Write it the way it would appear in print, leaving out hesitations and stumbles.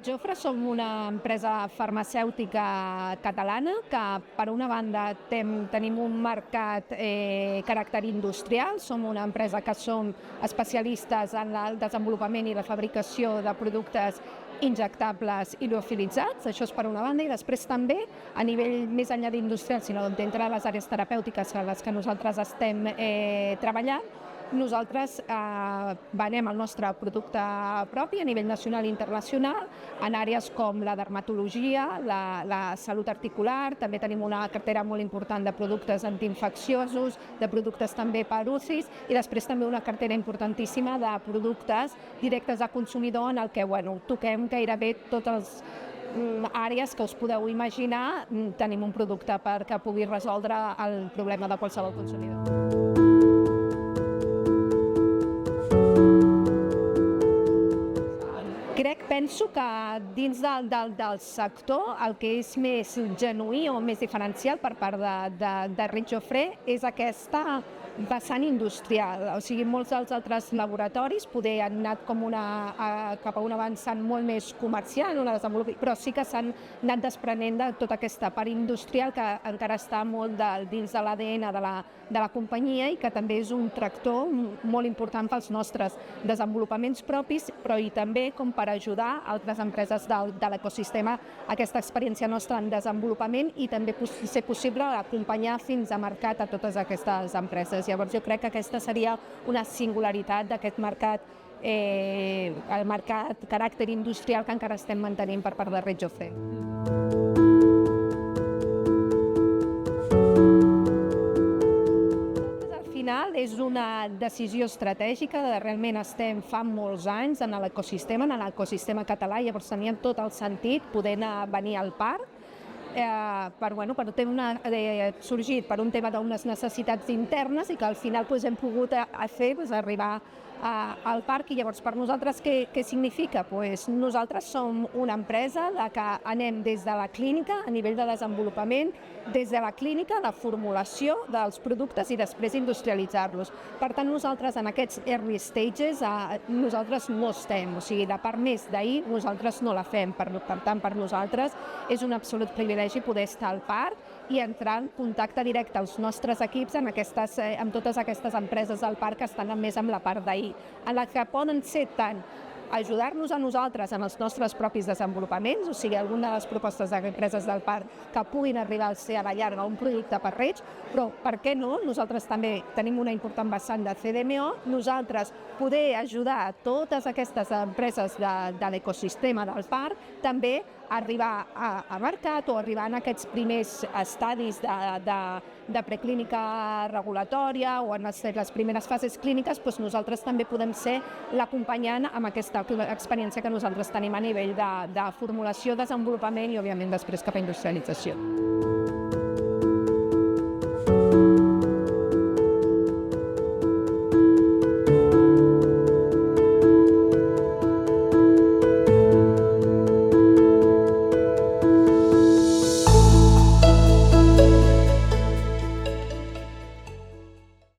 Jofre som una empresa farmacèutica catalana que, per una banda, tenim un mercat caràcter industrial. Som una empresa que som especialistes en el desenvolupament i la fabricació de productes injectables i liofilitzats. Això és per una banda, i després també, a nivell més enllà d'industrial, sinó dintre les àrees terapèutiques a les que nosaltres estem treballant, nosaltres venem el nostre producte propi a nivell nacional i internacional en àrees com la dermatologia, la salut articular. També tenim una cartera molt important de productes antiinfecciosos, de productes també per UCIs, i després també una cartera importantíssima de productes directes a consumidor en el que toquem gairebé totes les àrees que us podeu imaginar. Tenim un producte perquè pugui resoldre el problema de qualsevol consumidor. Penso que dins del sector el que és més genuí o més diferencial per part de Reid Jofre és aquesta vessant industrial. O sigui, molts dels altres laboratoris poder han anat cap a un avançant molt més comercial, però sí que s'han anat desprenent de tota aquesta part industrial que encara està molt dins de l'ADN de la companyia i que també és un tractor molt important pels nostres desenvolupaments propis, però i també com per ajudar altres empreses de l'ecosistema a aquesta experiència nostra en desenvolupament i també ser possible acompanyar fins a mercat a totes aquestes empreses. Llavors jo crec que aquesta seria una singularitat d'aquest mercat, el mercat caràcter industrial que encara estem mantenint per part de Reid Jofre. Al final és una decisió estratègica, realment estem fa molts anys en l'ecosistema català, llavors tenia tot el sentit poder venir al parc, sorgit per un tema d'unes necessitats internes i que al final hem pogut fer arribar al parc. I llavors per nosaltres què significa? Nosaltres som una empresa que anem des de la clínica a nivell de desenvolupament, des de la clínica, la formulació dels productes i després industrialitzar-los. Per tant, nosaltres en aquests early stages nosaltres no estem, o sigui, la part més d'ahir nosaltres no la fem. Per tant, per nosaltres és un absolut privilegi poder estar al parc i entrar en contacte directe als nostres equips amb totes aquestes empreses del parc que estan més amb la part d'ahir, en la que poden ser tant ajudar-nos a nosaltres en els nostres propis desenvolupaments, o sigui, alguna de les propostes d'empreses del parc que puguin arribar a ser a la llarga un producte per Reig, però per què no? Nosaltres també tenim una important vessant de CDMO, nosaltres poder ajudar a totes aquestes empreses de l'ecosistema del parc, també arribar a mercat o arribar en aquests primers estadis de preclínica regulatòria o en les primeres fases clíniques, nosaltres també podem ser l'acompanyant amb aquesta experiència que nosaltres tenim a nivell de formulació, desenvolupament i, òbviament, després cap a industrialització.